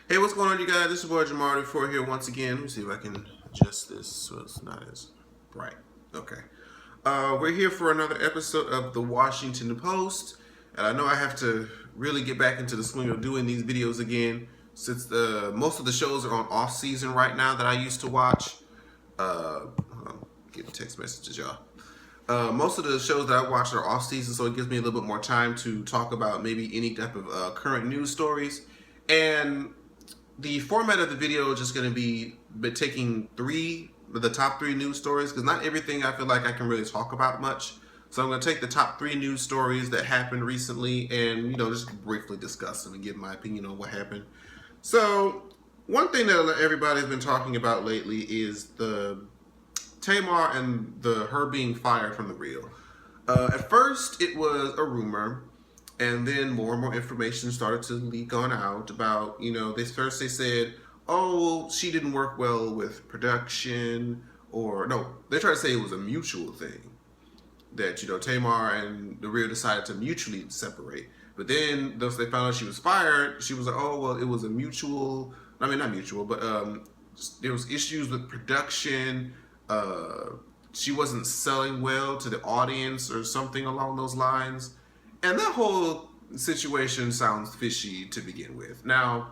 Hey, what's going on, you guys? This is your boy Jamar 4 here once again. Let me see if I can adjust this so it's not as bright. Okay. We're here for another episode of the Washington Post. And I know I have to really get back into the swing of doing these videos again since most of the shows are on off season right now that I used to watch. Hold on, getting text messages, y'all. Most of the shows that I watch are off season, so it gives me a little bit more time to talk about maybe any type of current news stories. And the format of the video is just going to be taking the top three news stories, because not everything I feel like I can really talk about much. So I'm going to take the top three news stories that happened recently and, just briefly discuss them and give my opinion on what happened. So one thing that everybody's been talking about lately is the Tamar and her being fired from The Real. At first, it was a rumor, and then more and more information started to leak on out about, they said, oh, she didn't work well with production, or no, they tried to say it was a mutual thing, that, Tamar and The Real decided to mutually separate. But then, once they found out she was fired, she was like, oh, well, it was a mutual, I mean, not mutual, but there was issues with production, she wasn't selling well to the audience or something along those lines. And that whole situation sounds fishy to begin with. Now,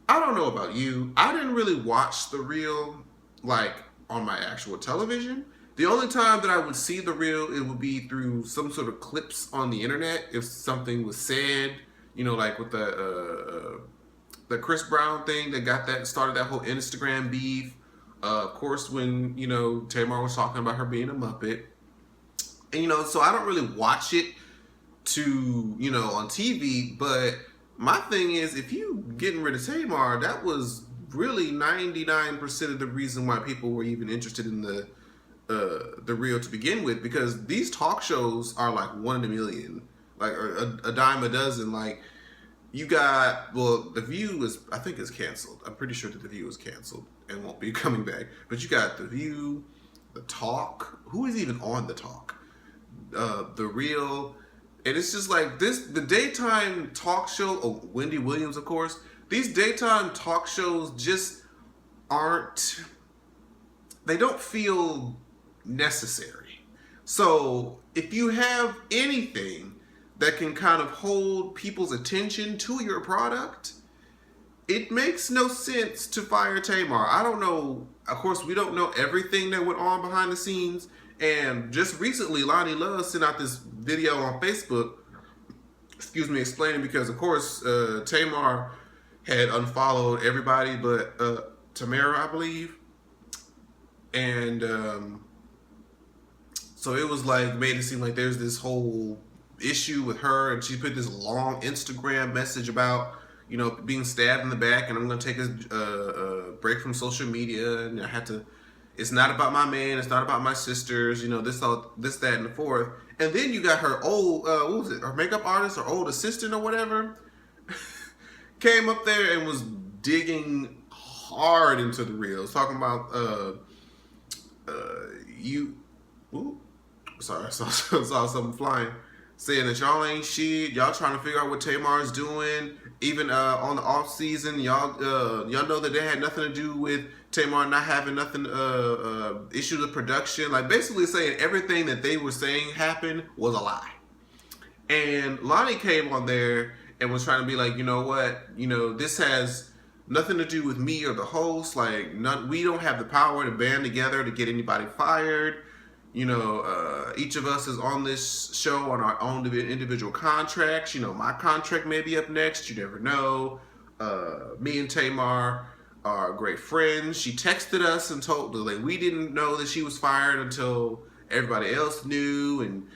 I don't know about you. I didn't really watch The Real like on my actual television. The only time that I would see The Real, it would be through some sort of clips on the internet if something was said, like with the Chris Brown thing that started that whole Instagram beef. Of course, when, Tamar was talking about her being a Muppet. And, so I don't really watch it to, on TV, but my thing is, if you getting rid of Tamar, that was really 99% of the reason why people were even interested in the Real to begin with, because these talk shows are like one in a million, like a dime a dozen. Like, you got, The View I think is canceled. I'm pretty sure that The View is canceled and won't be coming back. But you got The View, The Talk. Who is even on The Talk? The Real. And it's just like the daytime talk show, oh, Wendy Williams, of course. These daytime talk shows just they don't feel necessary. So if you have anything that can kind of hold people's attention to your product, it makes no sense to fire Tamar. I don't know. Of course, we don't know everything that went on behind the scenes. And just recently, Lonnie Love sent out this video on Facebook, explaining, because, of course, Tamar had unfollowed everybody but Tamara, I believe. And so it was like, made it seem like there's this whole issue with her, and she put this long Instagram message about, being stabbed in the back, and I'm going to take a break from social media, and I had to, it's not about my man, it's not about my sisters, this, that, and the fourth. And then you got her old, what was it, her makeup artist, or old assistant or whatever, came up there and was digging hard into The Real. Talking about, sorry, I saw something flying, saying that y'all ain't shit, y'all trying to figure out what Tamar's doing. Even on the off season, y'all know that they had nothing to do with Tamar not having nothing issues with production. Like, basically saying everything that they were saying happened was a lie. And Lonnie came on there and was trying to be like, you know what, this has nothing to do with me or the host. Like, we don't have the power to band together to get anybody fired. Each of us is on this show on our own individual contracts. My contract may be up next. You never know. Me and Tamar are great friends. She texted us and told us, like, we didn't know that she was fired until everybody else knew. And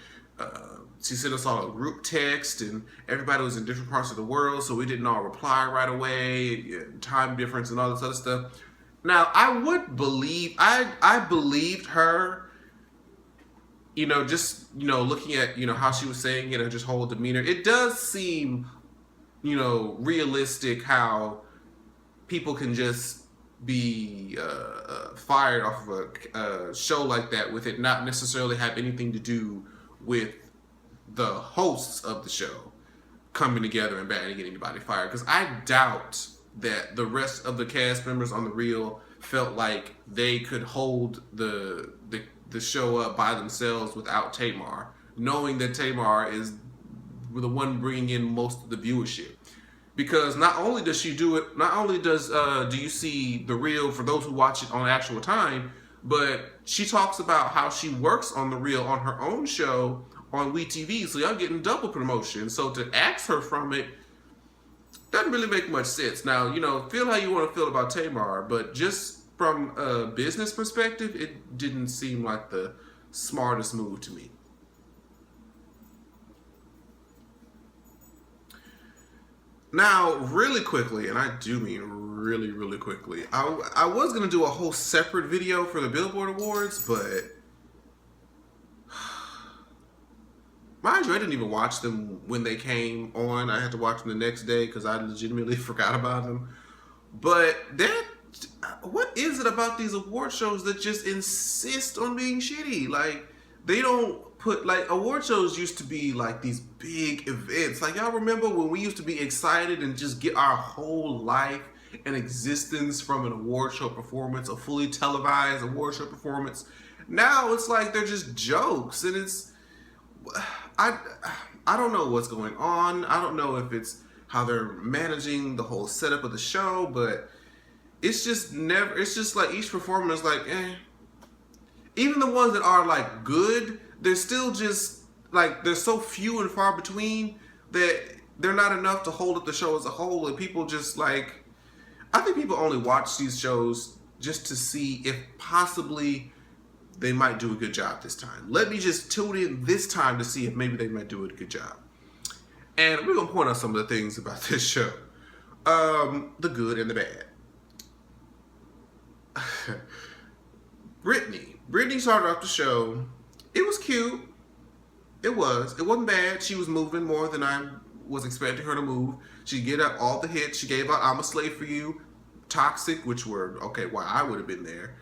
she sent us all a group text, and everybody was in different parts of the world, so we didn't all reply right away. Time difference and all this other stuff. Now, I believed her. Looking at, how she was saying it, and just whole demeanor, it does seem, realistic how people can just be fired off of a show like that, with it not necessarily have anything to do with the hosts of the show coming together and banning anybody fired. Because I doubt that the rest of the cast members on The Real felt like they could hold the show up by themselves without Tamar, knowing that Tamar is the one bringing in most of the viewership. Because not only does she do it, not only does do you see The Real for those who watch it on actual time, but she talks about how she works on The Real on her own show on WeTV, so y'all getting double promotion. So to axe her from it doesn't really make much sense. Now, feel how you want to feel about Tamar, but just from a business perspective, it didn't seem like the smartest move to me. Now, really quickly, and I do mean really, really quickly, I was going to do a whole separate video for the Billboard Awards, but mind you, I didn't even watch them when they came on. I had to watch them the next day because I legitimately forgot about them. But what is it about these award shows that just insist on being shitty? Like, they don't put, like, award shows used to be like these big events. Like, y'all remember when we used to be excited and just get our whole life and existence from an award show performance, a fully televised award show performance? Now it's like they're just jokes, and it's, I don't know what's going on. I don't know if it's how they're managing the whole setup of the show, but it's just like each performer is like, eh. Even the ones that are like good, they're still just like, they're so few and far between that they're not enough to hold up the show as a whole. And people just like, I think people only watch these shows just to see if possibly they might do a good job this time. Let me just tune in this time to see if maybe they might do a good job. And we're going to point out some of the things about this show. The good and the bad. Brittany started off the show. It was cute. It wasn't bad. She was moving more than I was expecting her to move. She'd get up all the hits. She gave out I'm a Slave for You, Toxic, which were, okay, well, I would have been there.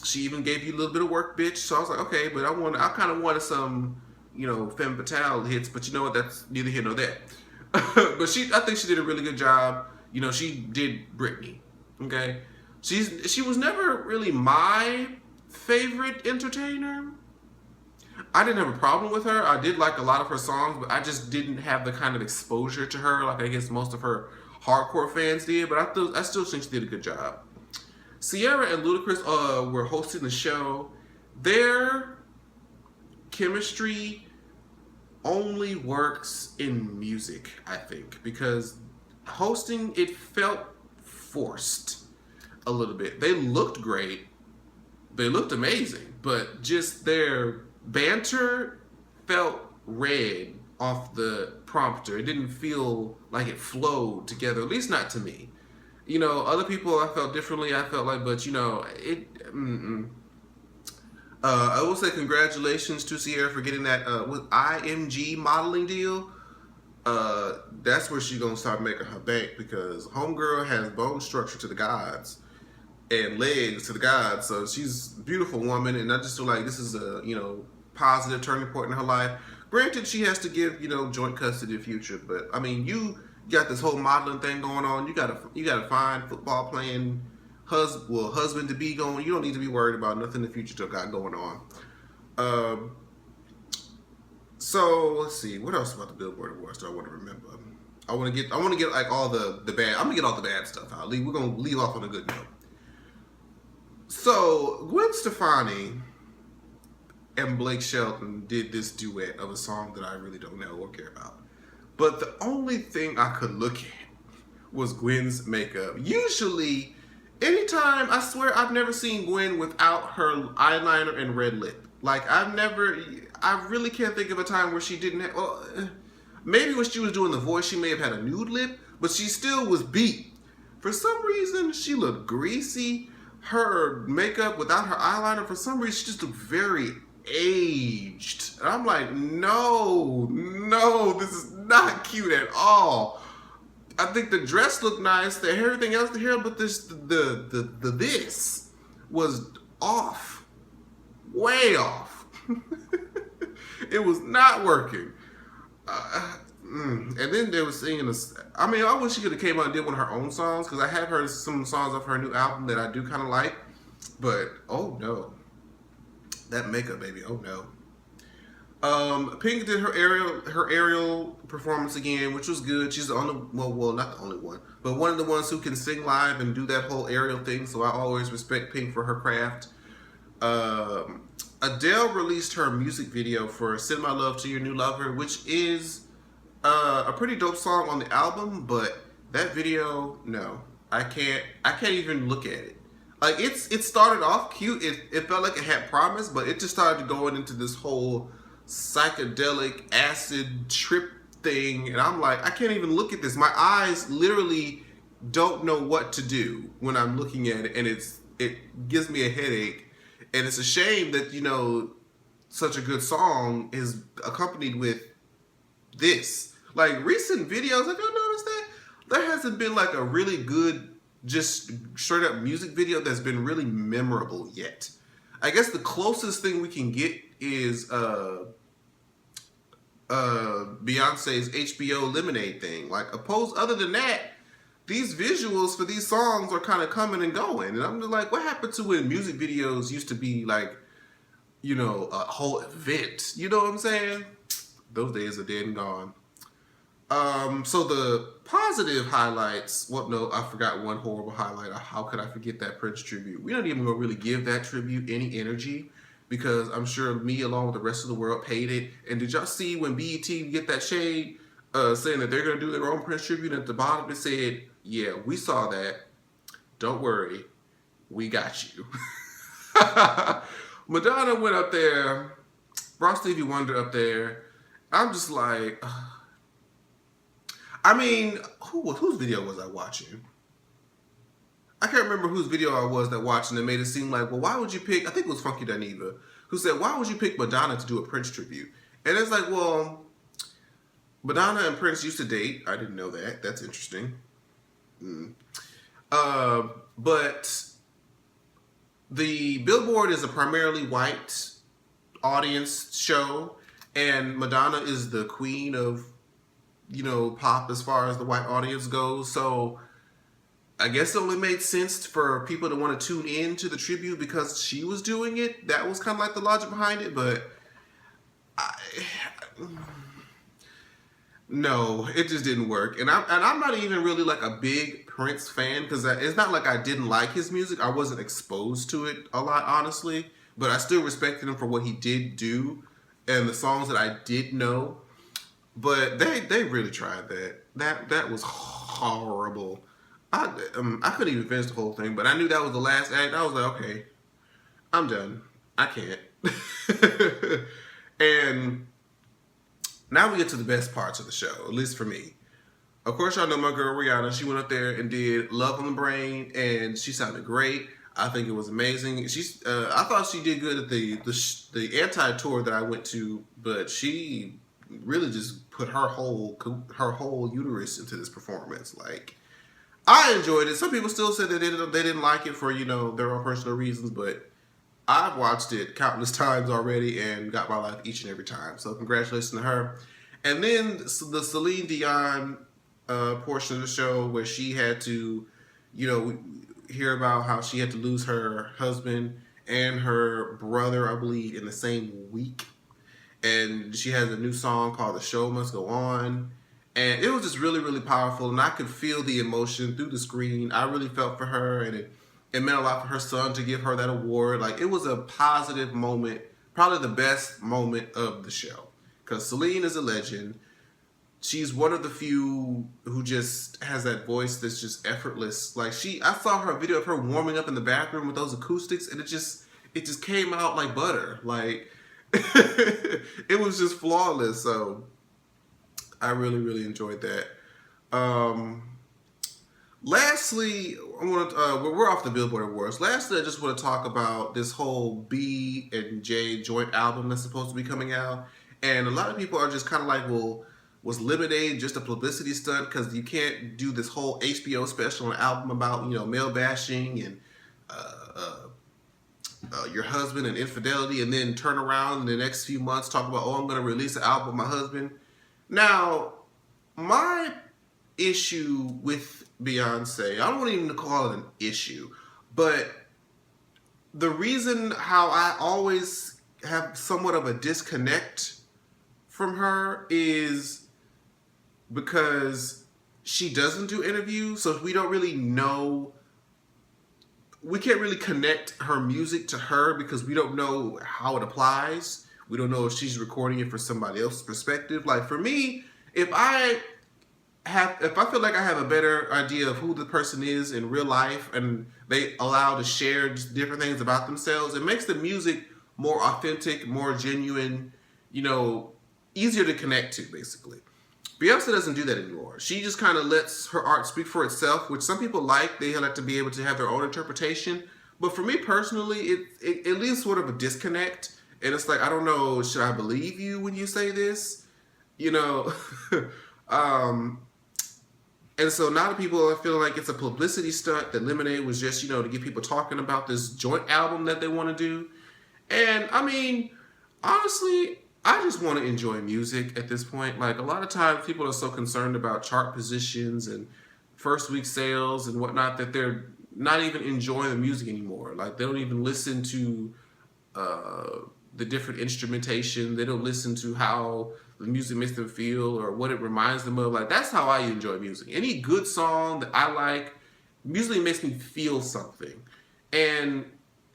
She even gave you a little bit of Work, Bitch. So I was like, okay, but I kind of wanted some, Femme Fatale hits, but you know what? That's neither here nor there. But I think she did a really good job. She did Britney. Okay. She was never really my favorite entertainer. I didn't have a problem with her. I did like a lot of her songs, but I just didn't have the kind of exposure to her like I guess most of her hardcore fans did. But I still think she did a good job. Ciara and Ludacris were hosting the show. Their chemistry only works in music, I think, because hosting, it felt forced a little bit. They looked great. They looked amazing, but just their banter felt read off the prompter. It didn't feel like it flowed together, at least not to me. Other people I felt differently. I felt like, but I will say congratulations to Ciara for getting that with IMG modeling deal. That's where she's gonna start making her bank, because homegirl has bone structure to the gods and legs to the gods. So she's a beautiful woman, and I just feel like this is a positive turning point in her life. Granted, she has to give joint custody in the future, but I mean, you got this whole modeling thing going on. You got a fine football playing husband to be going. You don't need to be worried about nothing in the future you got going on. So let's see, what else about the Billboard Awards do I want to remember? I want to get like all the bad. I'm gonna get all the bad stuff out. We're gonna leave off on a good note. So Gwen Stefani and Blake Shelton did this duet of a song that I really don't know or care about. But the only thing I could look at was Gwen's makeup. Usually, anytime, I swear I've never seen Gwen without her eyeliner and red lip. Like, I really can't think of a time where she didn't have, well, maybe when she was doing the voice, she may have had a nude lip, but she still was beat. For some reason, she looked greasy. Her makeup without her eyeliner, for some reason, she just looked very aged. And I'm like, no, this is not cute at all. I think the dress looked nice, everything else to here, but this was off, way off. It was not working. And then they were singing this. I mean, I wish she could have came out and did one of her own songs because I have heard some songs off her new album that I do kind of like. But oh no, that makeup, baby. Oh no. Pink did her aerial performance again, which was good. She's the only well, not the only one, but one of the ones who can sing live and do that whole aerial thing. So I always respect Pink for her craft. Adele released her music video for "Send My Love to Your New Lover," which is a pretty dope song on the album. But that video, no, I can't even look at it. Like it started off cute. It felt like it had promise, but it just started going into this whole psychedelic acid trip thing, and I'm like, I can't even look at this. My eyes literally don't know what to do when I'm looking at it, and it gives me a headache. And it's a shame that, you know, such a good song is accompanied with this. Like recent videos, have y'all noticed that? There hasn't been like a really good, just straight up music video that's been really memorable yet. I guess the closest thing we can get is Beyonce's HBO Lemonade thing. Like, other than that, these visuals for these songs are kind of coming and going. And I'm just like, what happened to when music videos used to be like, you know, a whole event? You know what I'm saying? Those days are dead and gone. So the positive highlights, well, no, I forgot one horrible highlight. How could I forget that Prince tribute? We don't even gonna really give that tribute any energy because I'm sure me along with the rest of the world paid it. And did y'all see when BET get that shade saying that they're gonna do their own Prince tribute? And at the bottom it said, yeah, we saw that. Don't worry, we got you. Madonna went up there, brought Stevie Wonder up there. I'm just like, I mean, whose video was I watching? I can't remember whose video I was that watching that made it seem like, well, why would you pick, I think it was Funky Dineva, who said, why would you pick Madonna to do a Prince tribute? And it's like, well, Madonna and Prince used to date. I didn't know that. That's interesting. But the Billboard is a primarily white audience show, and Madonna is the queen of, you know, pop as far as the white audience goes. So I guess it only made sense for people to want to tune in to the tribute because she was doing it. That was kind of like the logic behind it, but no, it just didn't work. And I'm not even really like a big Prince fan because it's not like I didn't like his music. I wasn't exposed to it a lot, honestly, but I still respected him for what he did do and the songs that I did know. But they really tried that. That was horrible. I couldn't even finish the whole thing, but I knew that was the last act. I was like, okay, I'm done. I can't. And now we get to the best parts of the show, at least for me. Of course, y'all know my girl Rihanna. She went up there and did "Love on the Brain," and she sounded great. I think it was amazing. I thought she did good at the anti-tour that I went to, but she really just put her whole uterus into this performance. Like, I enjoyed it. Some people still said that they didn't like it for, you know, their own personal reasons, but I've watched it countless times already and got my life each and every time. So congratulations to her. And then the Celine Dion portion of the show where she had to, you know, hear about how she had to lose her husband and her brother, I believe, in the same week. And she has a new song called "The Show Must Go On." And it was just really, really powerful. And I could feel the emotion through the screen. I really felt for her. And it meant a lot for her son to give her that award. Like, it was a positive moment. Probably the best moment of the show. Because Celine is a legend. She's one of the few who just has that voice that's just effortless. Like, I saw her video of her warming up in the bathroom with those acoustics. And it just came out like butter. Like, it was just flawless. So I really, really enjoyed that. Lastly, we're off the Billboard Awards. Lastly, I just want to talk about this whole B and J joint album that's supposed to be coming out. And a lot of people are just kind of like, well, was Lemonade just a publicity stunt? Because you can't do this whole HBO special and album about, you know, male bashing and your husband and infidelity, and then turn around in the next few months talk about, oh, I'm going to release an album with my husband. Now, My issue with Beyonce, I don't want even to call it an issue, but the reason how I always have somewhat of a disconnect from her is because she doesn't do interviews, so we don't really know. We can't really connect her music to her because we don't know how it applies. We don't know if she's recording it for somebody else's perspective. Like for me, if I feel like I have a better idea of who the person is in real life and they allow to share just different things about themselves, it makes the music more authentic, more genuine, you know, easier to connect to, basically. Beyonce doesn't do that anymore. She just kind of lets her art speak for itself, which some people like. They like to be able to have their own interpretation. But for me personally, it leaves sort of a disconnect. And it's like, I don't know, should I believe you when you say this? You know? And so now the people are feeling like it's a publicity stunt, that Lemonade was just, you know, to get people talking about this joint album that they want to do. And I mean, honestly, I just want to enjoy music at this point. Like a lot of times people are so concerned about chart positions and first week sales and whatnot that they're not even enjoying the music anymore. Like they don't even listen to the different instrumentation. They don't listen to how the music makes them feel or what it reminds them of. Like that's how I enjoy music. Any good song that I like usually makes me feel something. And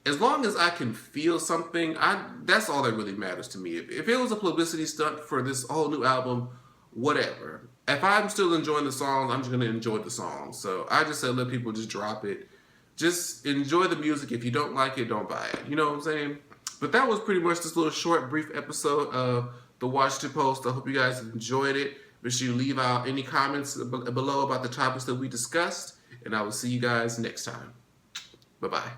as long as I can feel something, that's all that really matters to me. If it was a publicity stunt for this whole new album, whatever. If I'm still enjoying the songs, I'm just going to enjoy the songs. So I just said let people just drop it. Just enjoy the music. If you don't like it, don't buy it. You know what I'm saying? But that was pretty much this little short, brief episode of the Washington Post. I hope you guys enjoyed it. Make sure you leave out any comments below about the topics that we discussed. And I will see you guys next time. Bye-bye.